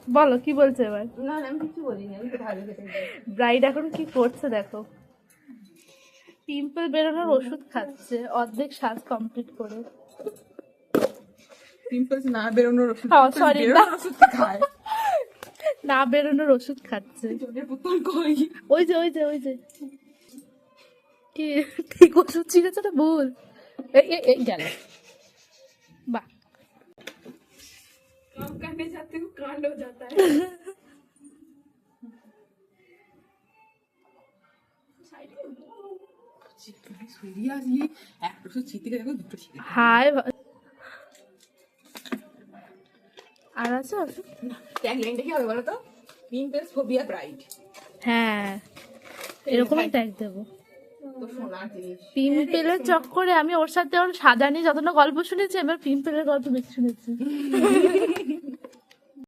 বলো কি বলছে এবার? না না আমি কিছু বলিনি, আমি তো ভালো খেতে। ব্রাইড এখন কি করছে দেখো, পিম্পল বেরোনোর ওষুধ খাচ্ছে অর্ধেক সাজ কমপ্লিট করে। পিম্পলস না বেরোনোর ওষুধ, সরি না, ওষুধ খায়। না বেরোনোর ওষুধ খাচ্ছে। চোখের পুতুল কই? ওই যে ওই যে ওই যে কি ঠিক ওষুধ ছিঁড়েছে না ভুল, এই গেল। বাহ, काम करने जाते हो कांड हो जाता है। সিরিয়াসলি একটা ওষুধ ছিঁড়তে গেলে দেখো দুটো ছিঁড়ে। হাই আর আছে ওষুধ? ট্যাগলাইনটা কি হবে বলো তো? Pimples phobia bride. হ্যাঁ এরকমই ট্যাগ দেবো। তো সোনার জিনিস। পিম্পেলের চক্করে আমি ওর সাথে ওর সাজা নিয়ে যতটা গল্প শুনেছি, এবার পিম্পেলের গল্প বেশি শুনেছি।